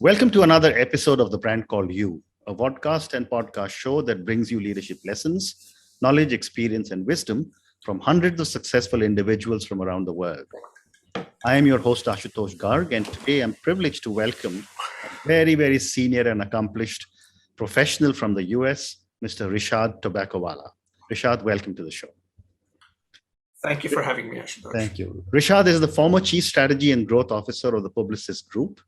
Welcome to another episode of The Brand Called You, a podcast and podcast show that brings you leadership lessons, knowledge, experience, and wisdom from hundreds of successful individuals from around the world. I am your host, Ashutosh Garg, and today I'm privileged to welcome a very, very senior and accomplished professional from the US, Mr. Rishad Tobaccowala. Rishad, welcome to the show. Thank you for having me, Ashutosh. Thank you. Rishad is the former Chief Strategy and Growth Officer of the Publicist Group.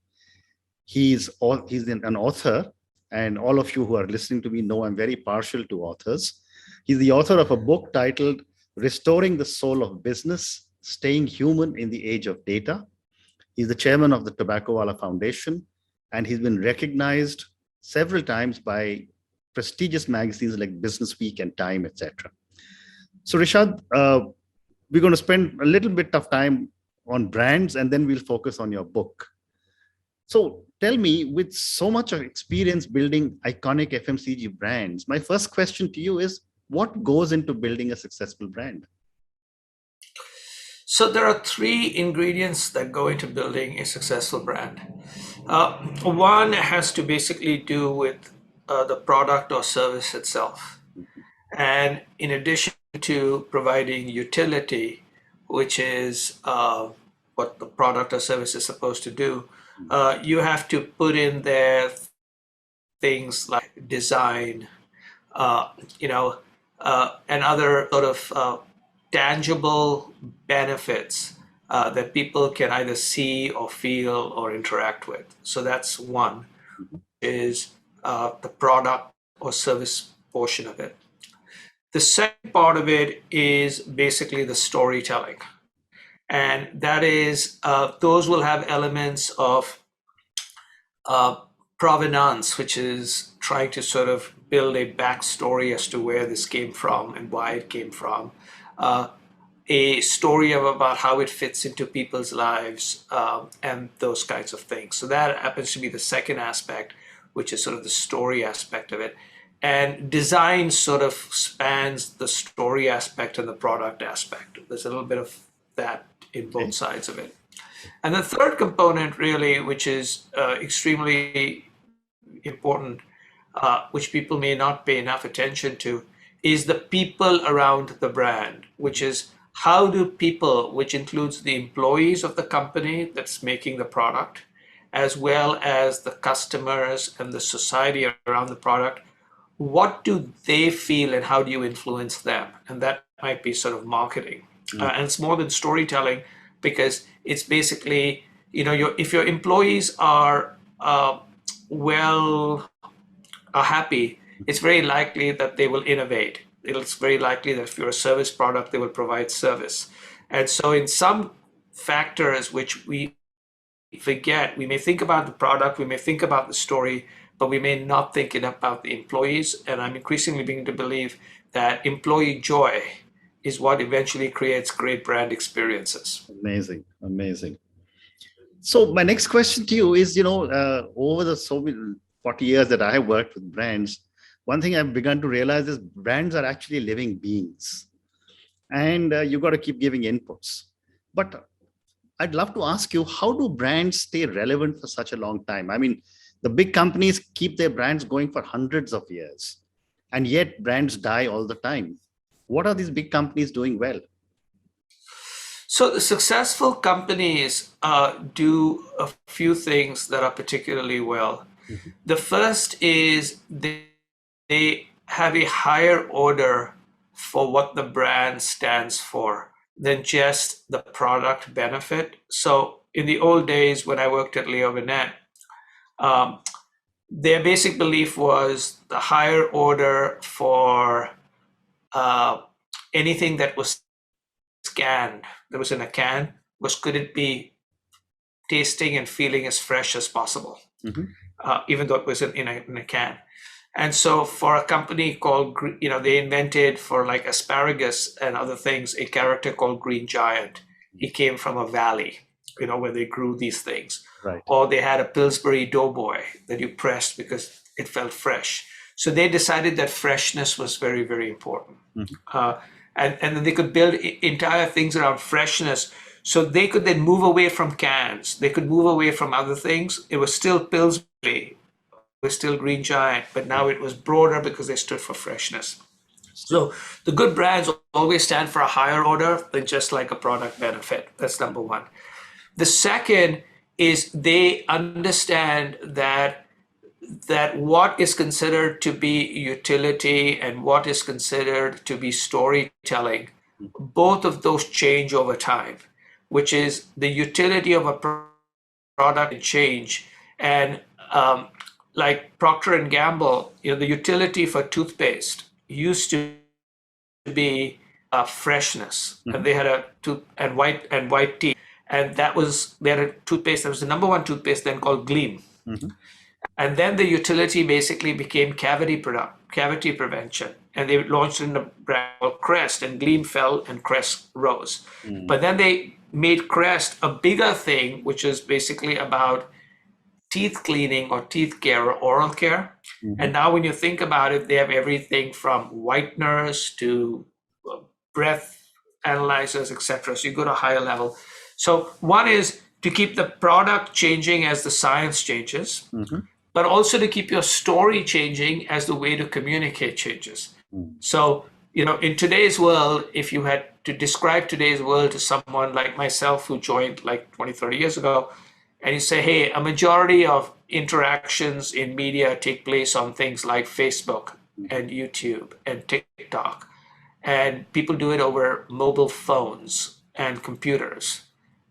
He's an author, and all of you who are listening to me know I'm very partial to authors. He's the author of a book titled Restoring the Soul of Business, Staying Human in the Age of Data. He's the chairman of the Tobaccowala Foundation, and he's been recognized several times by prestigious magazines like Business Week and Time, etc. So Rishad, we're going to spend a little bit of time on brands, and then we'll focus on your book. So tell me, with so much of experience building iconic FMCG brands, my first question to you is, what goes into building a successful brand? So there are three ingredients that go into building a successful brand. One has to basically do with the product or service itself. And in addition to providing utility, which is what the product or service is supposed to do, you have to put in there things like design, and other sort of tangible benefits that people can either see or feel or interact with. So that's one, is the product or service portion of it. The second part of it is basically the storytelling. And that is, those will have elements of provenance, which is trying to sort of build a backstory as to where this came from and why it came from. A story about how it fits into people's lives and those kinds of things. So that happens to be the second aspect, which is sort of the story aspect of it. And design sort of spans the story aspect and the product aspect. There's a little bit of that in both sides of it. And the third component really, which is extremely important, which people may not pay enough attention to, is the people around the brand, which is how do people, which includes the employees of the company that's making the product, as well as the customers and the society around the product, what do they feel and how do you influence them? And that might be sort of marketing. And it's more than storytelling, because it's basically, if your employees are happy, it's very likely that they will innovate. It's very likely that if you're a service product, they will provide service. And so in some factors which we forget, we may think about the product, we may think about the story, but we may not think about the employees. And I'm increasingly beginning to believe that employee joy is what eventually creates great brand experiences. Amazing. So my next question to you is, over the 40 years that I have worked with brands, one thing I've begun to realize is brands are actually living beings, and you've got to keep giving inputs. But I'd love to ask you, how do brands stay relevant for such a long time? I mean, the big companies keep their brands going for hundreds of years, and yet brands die all the time. What are these big companies doing well? So the successful companies do a few things that are particularly well. Mm-hmm. The first is they have a higher order for what the brand stands for than just the product benefit. So in the old days when I worked at Leo Burnett, their basic belief was the higher order for anything that was scanned, that was in a can, could it be tasting and feeling as fresh as possible, even though it was in a can. And so for a company called, they invented for like asparagus and other things, a character called Green Giant. He came from a valley, where they grew these things. Right. Or they had a Pillsbury Doughboy that you pressed because it felt fresh. So they decided that freshness was very, very important. And then they could build entire things around freshness. So they could then move away from cans. They could move away from other things. It was still Pillsbury, it was still Green Giant, but now it was broader because they stood for freshness. So the good brands always stand for a higher order than just like a product benefit. That's number one. The second is they understand that what is considered to be utility and what is considered to be storytelling, both of those change over time, which is the utility of a product and change. And like Procter and Gamble, the utility for toothpaste used to be freshness, and they had a white teeth, and they had a toothpaste that was the number one toothpaste then called Gleam. And then the utility basically became cavity prevention. And they launched in a brand called Crest, and Gleam fell and Crest rose. But then they made Crest a bigger thing, which is basically about teeth cleaning or teeth care or oral care. And now when you think about it, they have everything from whiteners to breath analyzers, etc. So you go to a higher level. So one is to keep the product changing as the science changes, but also to keep your story changing as the way to communicate changes. So, in today's world, if you had to describe today's world to someone like myself who joined like 20, 30 years ago, and you say, hey, a majority of interactions in media take place on things like Facebook and YouTube and TikTok, and people do it over mobile phones and computers.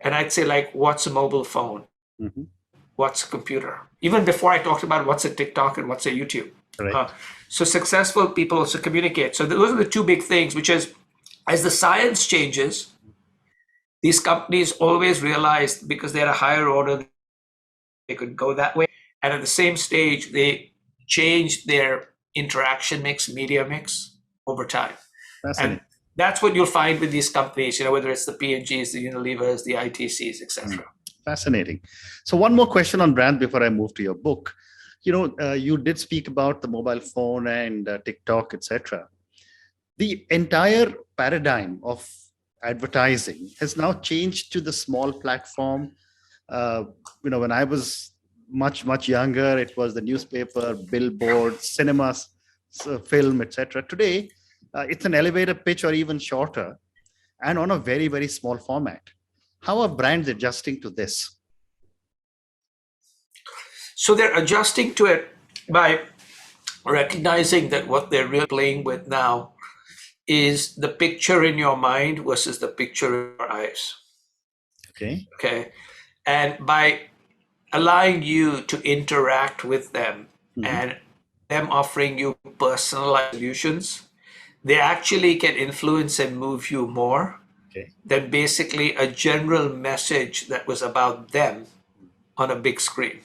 And I'd say, like, what's a mobile phone? What's a computer? Even before I talked about what's a TikTok and what's a YouTube. Right. So successful people also communicate. So those are the two big things, which is, as the science changes, these companies always realized because they had a higher order, they could go that way. And at the same stage, they changed their interaction mix, media mix over time. And that's what you'll find with these companies, whether it's the P&Gs, the Unilevers, the ITCs, etc. Fascinating. So one more question on brand before I move to your book. You did speak about the mobile phone and TikTok, etc. The entire paradigm of advertising has now changed to the small platform. When I was much younger, it was the newspaper, billboards, cinemas, film, etc. Today, it's an elevator pitch or even shorter, and on a very, very small format. How are brands adjusting to this? So they're adjusting to it by recognizing that what they're really playing with now is the picture in your mind versus the picture in your eyes. Okay. And by allowing you to interact with them and them offering you personalized solutions, they actually can influence and move you more than basically a general message that was about them on a big screen.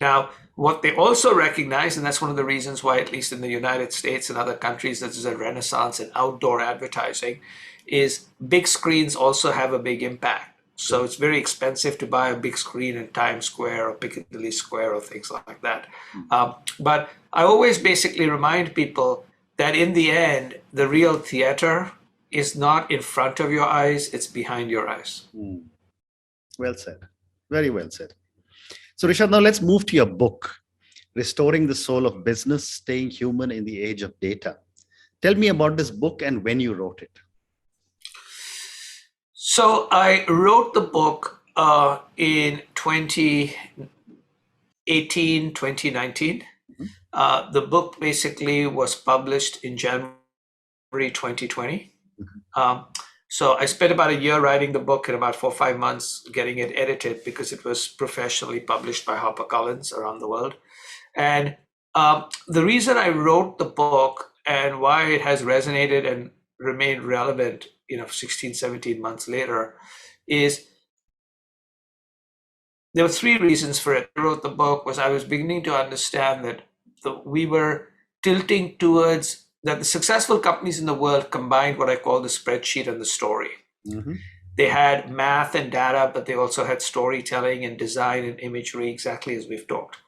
Now, what they also recognize, and that's one of the reasons why, at least in the United States and other countries, there's a renaissance in outdoor advertising, is big screens also have a big impact. So it's very expensive to buy a big screen in Times Square or Piccadilly Square or things like that. But I always basically remind people that in the end, the real theater is not in front of your eyes, it's behind your eyes. Well said. Very well said. So Rishad, now let's move to your book, Restoring the Soul of Business, Staying Human in the Age of Data. Tell me about this book and when you wrote it. So I wrote the book in 2018, 2019. The book basically was published in January 2020. So I spent about a year writing the book and about 4 or 5 months getting it edited because it was professionally published by HarperCollins around the world. And the reason I wrote the book and why it has resonated and remained relevant, 16, 17 months later, is there were 3 reasons for it. I wrote the book was I was beginning to understand that we were tilting towards that the successful companies in the world combined what I call the spreadsheet and the story. They had math and data, but they also had storytelling and design and imagery, exactly as we've talked.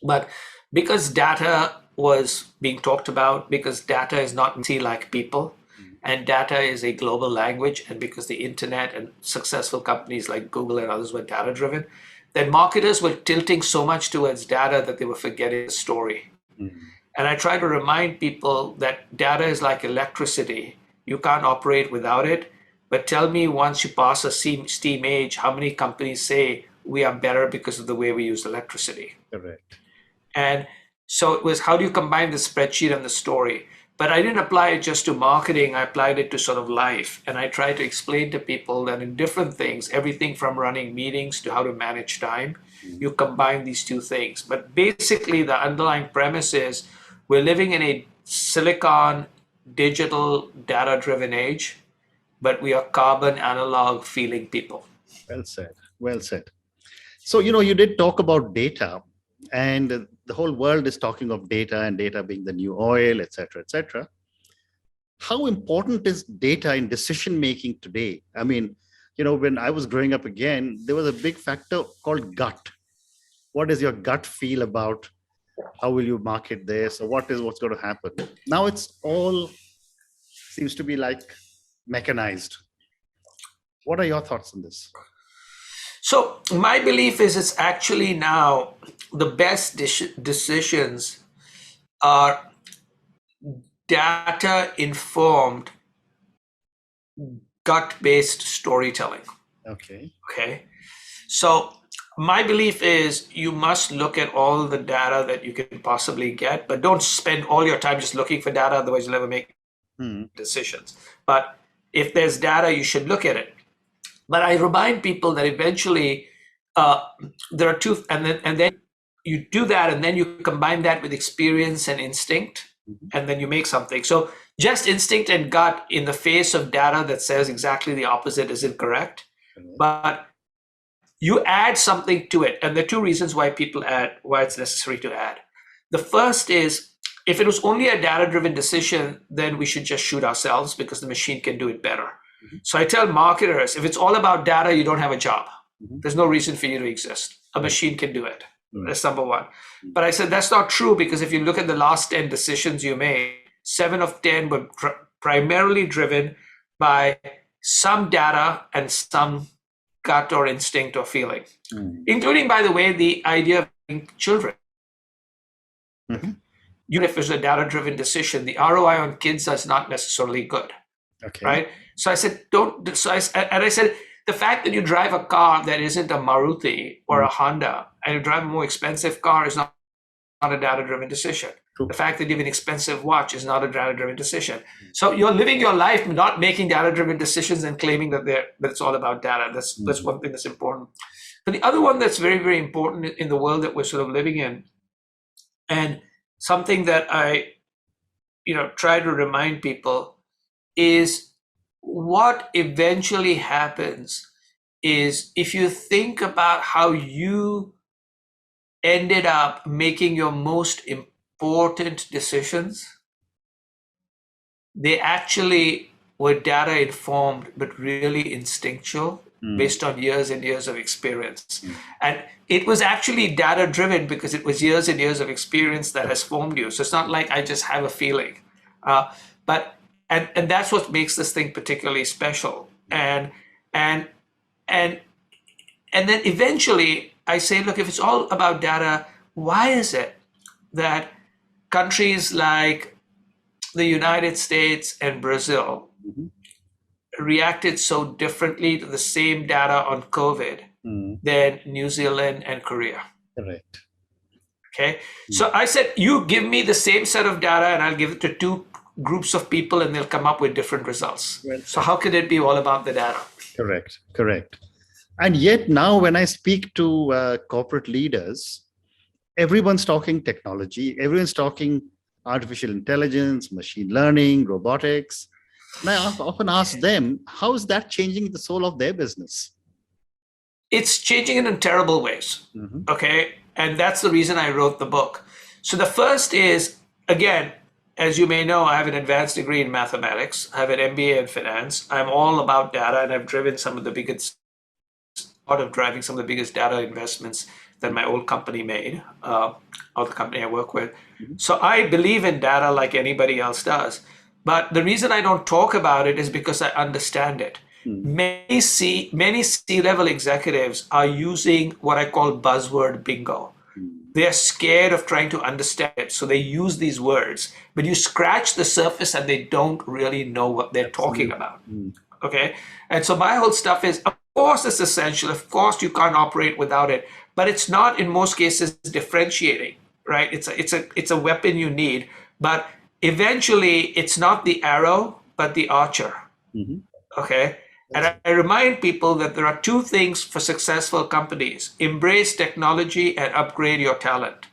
But because data was being talked about, because data is not like people, and data is a global language, and because the internet and successful companies like Google and others were data driven, then marketers were tilting so much towards data that they were forgetting the story. And I try to remind people that data is like electricity. You can't operate without it. But tell me, once you pass a steam age, how many companies say we are better because of the way we use electricity? Correct. And so it was, how do you combine the spreadsheet and the story? But I didn't apply it just to marketing. I applied it to sort of life. And I tried to explain to people that in different things, everything from running meetings to how to manage time, you combine these two things. But basically, the underlying premise is we're living in a silicon, digital, data-driven age, but we are carbon analog feeling people. Well said. Well said. So, you did talk about data, and the whole world is talking of data and data being the new oil, et cetera, et cetera. How important is data in decision making today? I mean, when I was growing up again, there was a big factor called gut. What is your gut feel about how will you market this, or what's going to happen? Now it's all seems to be like mechanized. What are your thoughts on this? So my belief is it's actually now the best decisions are data-informed, gut-based storytelling. Okay. So my belief is you must look at all the data that you can possibly get, but don't spend all your time just looking for data, otherwise you'll never make decisions. But if there's data, you should look at it. But I remind people that eventually there are two, and then you do that, and then you combine that with experience and instinct, and then you make something. So just instinct and gut in the face of data that says exactly the opposite is incorrect. But you add something to it, and there are two reasons why people add, why it's necessary to add. The first is, if it was only a data-driven decision, then we should just shoot ourselves because the machine can do it better. So I tell marketers, if it's all about data, you don't have a job. There's no reason for you to exist. A machine can do it. That's number one. But I said that's not true, because if you look at the last 10 decisions you made, 7 of 10 were primarily driven by some data and some gut or instinct or feeling, including, by the way, the idea of having children. Even if it's a data-driven decision, the ROI on kids is not necessarily good. Right? So I said, I said, the fact that you drive a car that isn't a Maruti or a Honda, and you drive a more expensive car is not a data-driven decision. The fact that you have an expensive watch is not a data-driven decision. So you're living your life not making data-driven decisions and claiming that it's all about data. That's one thing that's important. But the other one that's very, very important in the world that we're sort of living in, and something that I try to remind people, is what eventually happens is, if you think about how you ended up making your most important decisions, they actually were data informed, but really instinctual, based on years and years of experience. And it was actually data driven because it was years and years of experience that has formed you. So it's not like I just have a feeling, and that's what makes this thing particularly special. And then eventually I say, look, if it's all about data, why is it that countries like the United States and Brazil reacted so differently to the same data on COVID than New Zealand and Korea? Correct. Okay. So I said, you give me the same set of data and I'll give it to two groups of people and they'll come up with different results. So how could it be all about the data? Correct. And yet now when I speak to corporate leaders, everyone's talking technology, everyone's talking artificial intelligence, machine learning, robotics. And I often ask them, how is that changing the soul of their business? It's changing it in terrible ways. Okay. And that's the reason I wrote the book. So the first is, again, as you may know, I have an advanced degree in mathematics. I have an MBA in finance. I'm all about data, and I've driven driving some of the biggest data investments that my old company made, or the company I work with. So I believe in data like anybody else does. But the reason I don't talk about it is because I understand it. Many C-level executives are using what I call buzzword bingo. They're scared of trying to understand it, so they use these words. But you scratch the surface and they don't really know what they're talking about. Okay? And so my whole stuff is, of course it's essential. Of course you can't operate without it. But it's not, in most cases, differentiating, right? It's a weapon you need. But eventually it's not the arrow, but the archer. Okay? And I remind people that there are two things for successful companies: embrace technology and upgrade your talent.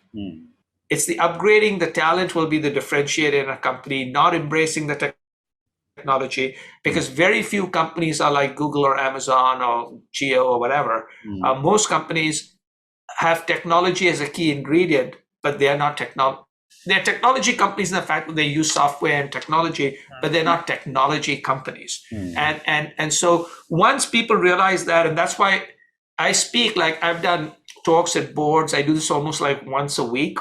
It's the upgrading the talent will be the differentiator in a company, not embracing the technology, because very few companies are like Google or Amazon or Geo or whatever. Most companies have technology as a key ingredient, but they are not technology. They're technology companies in the fact that they use software and technology, but they're not technology companies. And so once people realize that, and that's why I speak, like I've done talks at boards. I do this almost like once a week.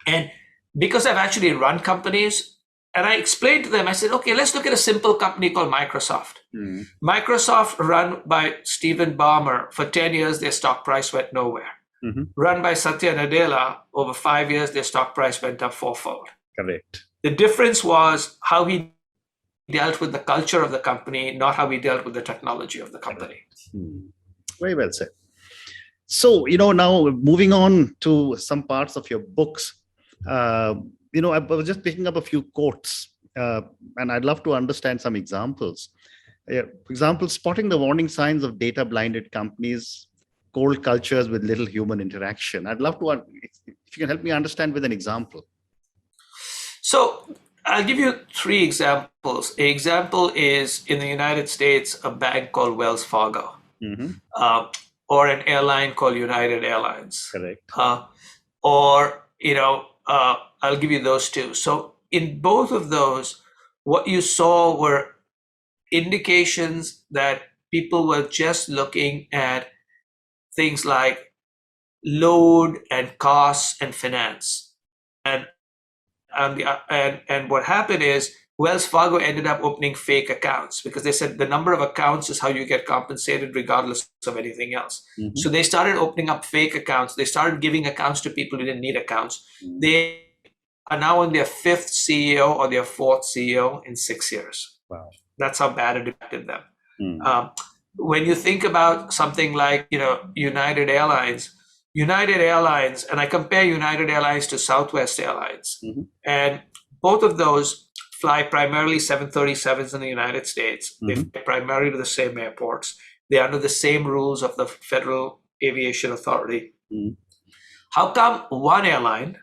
And because I've actually run companies, and I explained to them, I said, okay, let's look at a simple company called Microsoft. Microsoft, run by Stephen Ballmer, for 10 years, their stock price went nowhere. Run by Satya Nadella, over 5 years, their stock price went up fourfold. Correct. The difference was how he dealt with the culture of the company, not how he dealt with the technology of the company. Very well said. So, now moving on to some parts of your books, I was just picking up a few quotes, and I'd love to understand some examples. For example, spotting the warning signs of data-blinded companies, cold cultures with little human interaction. I'd love to, if you can help me understand with an example. So I'll give you 3 examples. An example is in the United States, a bank called Wells Fargo, or an airline called United Airlines. Correct. I'll give you those 2. So in both of those, what you saw were indications that people were just looking at things like load and costs and finance. And what happened is Wells Fargo ended up opening fake accounts because they said the number of accounts is how you get compensated regardless of anything else. So they started opening up fake accounts. They started giving accounts to people who didn't need accounts. They are now on their 5th CEO or their 4th CEO in 6 years. Wow. That's how bad it impacted them. When you think about something like, United Airlines, and I compare United Airlines to Southwest Airlines, and both of those fly primarily 737s in the United States. They fly primarily to the same airports. They're under the same rules of the Federal Aviation Authority. How come one airline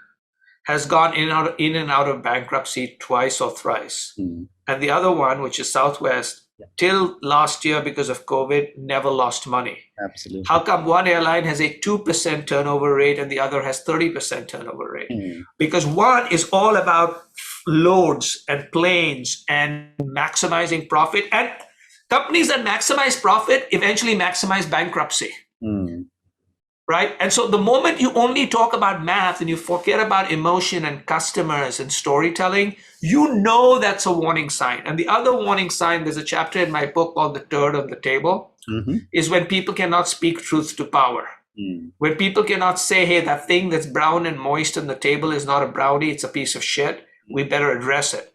has gone in and out of bankruptcy twice or thrice, and the other one, which is Southwest, till last year because of COVID, never lost money? Absolutely. How come one airline has a 2% turnover rate and the other has 30% turnover rate? Because one is all about loads and planes and maximizing profit, and companies that maximize profit eventually maximize bankruptcy. Right? And so the moment you only talk about math and you forget about emotion and customers and storytelling, that's a warning sign. And the other warning sign, there's a chapter in my book called The Turd on the Table, is when people cannot speak truth to power. When people cannot say, hey, that thing that's brown and moist on the table is not a brownie, it's a piece of shit. We better address it.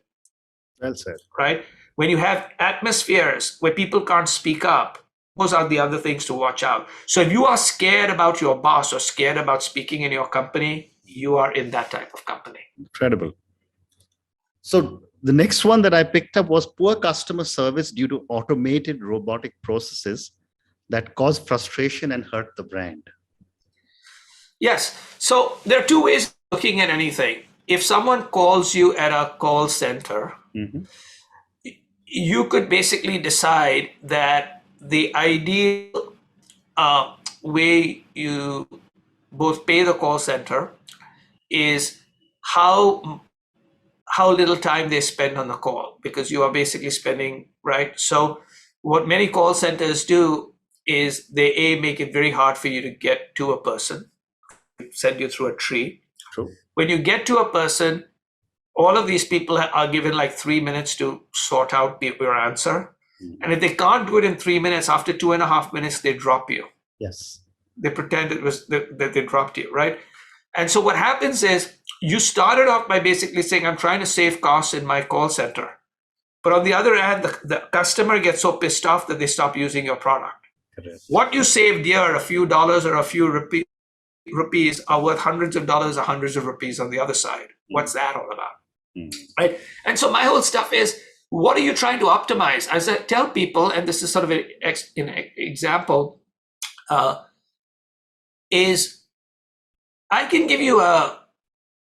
Well said. Right? When you have atmospheres where people can't speak up, those are the other things to watch out. So if you are scared about your boss or scared about speaking in your company, you are in that type of company. Incredible. So the next one that I picked up was poor customer service due to automated robotic processes that cause frustration and hurt the brand. Yes. So there are 2 ways of looking at anything. If someone calls you at a call center, you could basically decide that the ideal way you both pay the call center is how little time they spend on the call, because you are basically spending, right? So what many call centers do is they make it very hard for you to get to a person, send you through a tree. True. When you get to a person, all of these people are given like 3 minutes to sort out your answer. And if they can't do it in 3 minutes, after 2.5 minutes, they drop you. Yes. They pretend it was that they dropped you, right? And so what happens is you started off by basically saying, I'm trying to save costs in my call center. But on the other hand, the customer gets so pissed off that they stop using your product. Correct. What you saved here, a few dollars or a few rupees, are worth hundreds of dollars or hundreds of rupees on the other side. What's that all about? Right? And so my whole stuff is, what are you trying to optimize? As I tell people, and this is sort of an example, is I can give you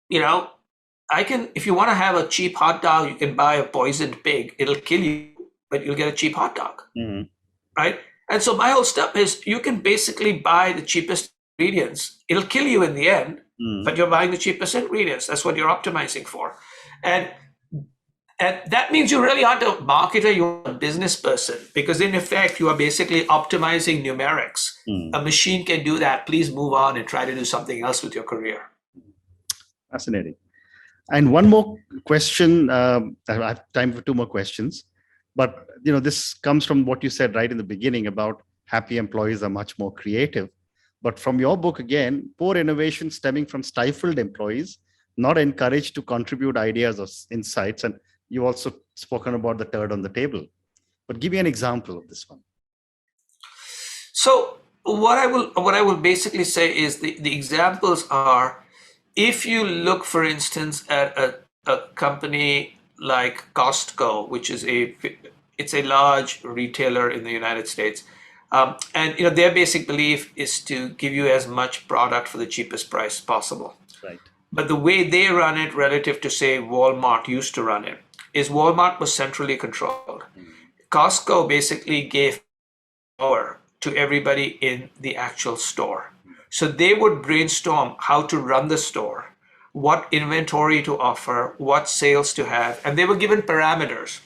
if you want to have a cheap hot dog, you can buy a poisoned pig. It'll kill you, but you'll get a cheap hot dog, right? And so my whole stuff is, you can basically buy the cheapest ingredients. It'll kill you in the end, but you're buying the cheapest ingredients. That's what you're optimizing for. And that means you really aren't a marketer, you're a business person, because in effect, you are basically optimizing numerics. A machine can do that. Please move on and try to do something else with your career. Fascinating. And one more question. I have time for two more questions. But this comes from what you said right in the beginning about happy employees are much more creative. But from your book, again, poor innovation stemming from stifled employees, not encouraged to contribute ideas or insights. And you also spoken about the third on the table. But give me an example of this one. So what I will basically say is the examples are, if you look, for instance, at a company like Costco, which is it's a large retailer in the United States, and their basic belief is to give you as much product for the cheapest price possible. Right. But the way they run it relative to, say, Walmart used to run it, is Walmart was centrally controlled. Costco basically gave power to everybody in the actual store. So they would brainstorm how to run the store, what inventory to offer, what sales to have, and they were given parameters.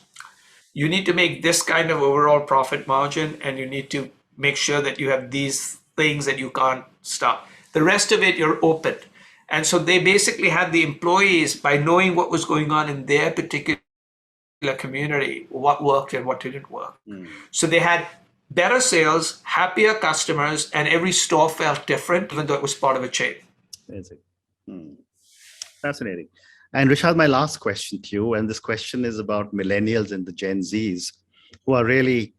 You need to make this kind of overall profit margin, and you need to make sure that you have these things that you can't stop. The rest of it, you're open. And so they basically had the employees, by knowing what was going on in their particular community, what worked and what didn't work. So they had better sales, happier customers, and every store felt different, even though it was part of a chain. Amazing. Fascinating. And Rishad, my last question to you, and this question is about millennials and the Gen Zs, who are really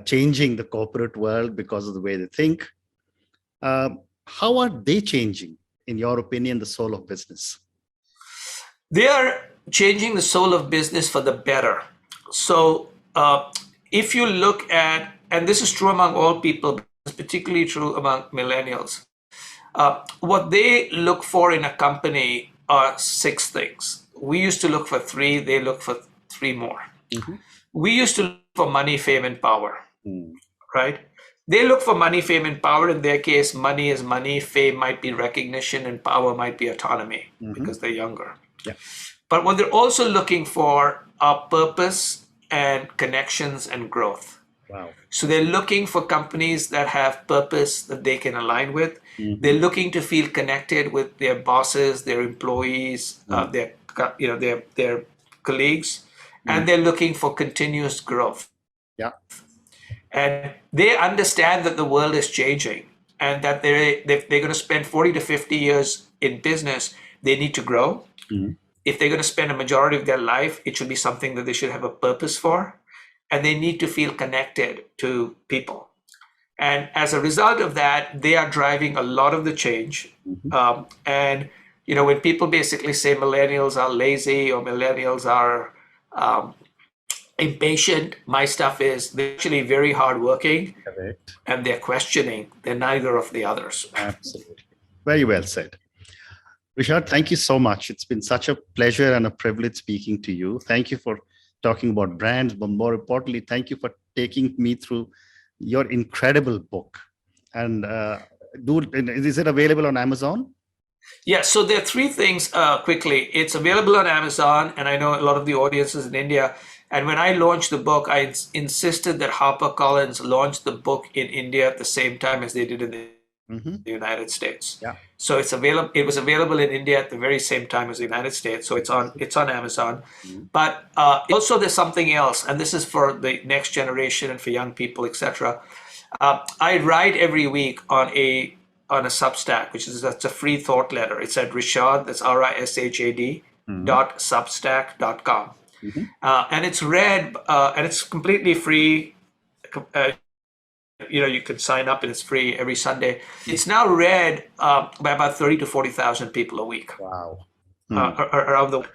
changing the corporate world because of the way they think. How are they changing, in your opinion, the soul of business? They are changing the soul of business for the better. So if you look at, and this is true among all people, but it's particularly true among millennials, what they look for in a company are 6 things. We used to look for 3, they look for 3 more. We used to look for money, fame, and power, right? They look for money, fame, and power. In their case, money is money, fame might be recognition, and power might be autonomy, because they're younger. Yeah. But what they're also looking for are purpose and connections and growth. Wow. So they're looking for companies that have purpose that they can align with. They're looking to feel connected with their bosses, their employees, their colleagues, and they're looking for continuous growth. Yeah. And they understand that the world is changing, and that they're going to spend 40 to 50 years in business. They need to grow. If they're going to spend a majority of their life, it should be something that they should have a purpose for. And they need to feel connected to people. And as a result of that, they are driving a lot of the change. And when people basically say millennials are lazy or millennials are impatient, my stuff is they're actually very hardworking. Correct. And they're questioning. They're neither of the others. Absolutely. Very well said. Rishad, thank you so much. It's been such a pleasure and a privilege speaking to you. Thank you for talking about brands, but more importantly, thank you for taking me through your incredible book. And is it available on Amazon? Yeah, so there are 3 things quickly. It's available on Amazon, and I know a lot of the audience is in India. And when I launched the book, I insisted that HarperCollins launch the book in India at the same time as they did in the the United States. Yeah. So it's available. It was available in India at the very same time as the United States. So it's on Amazon. But also there's something else, and this is for the next generation and for young people, etc. I write every week on a Substack, which is that's a free thought letter. It's at Rishad. That's RISHAD .substack.com, and it's read and it's completely free. You can sign up and it's free every Sunday. It's now read by about 30 to 40,000 people a week. Wow. Around the world.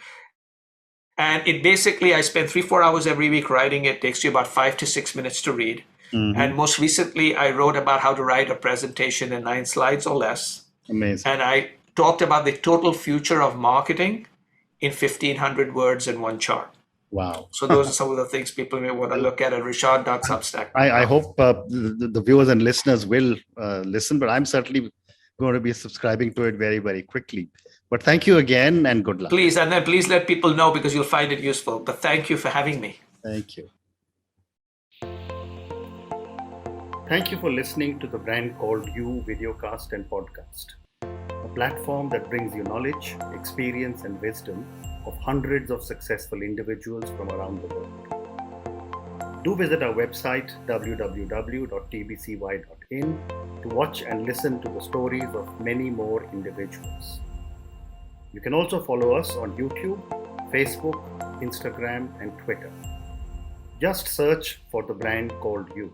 And it basically, I spend 3-4 hours every week writing it. It takes you about 5 to 6 minutes to read. And most recently, I wrote about how to write a presentation in 9 slides or less. Amazing. And I talked about the total future of marketing in 1,500 words in one chart. Wow. So those are some of the things people may want to look at Rishad.substack. I hope the viewers and listeners will listen, but I'm certainly going to be subscribing to it very, very quickly. But thank you again and good luck. Please, and then please let people know because you'll find it useful. But thank you for having me. Thank you. Thank you for listening to the Brand Called You videocast and podcast, a platform that brings you knowledge, experience, and wisdom of hundreds of successful individuals from around the world. Do visit our website www.tbcy.in to watch and listen to the stories of many more individuals. You can also follow us on YouTube, Facebook, Instagram, and Twitter. Just search for the Brand Called You.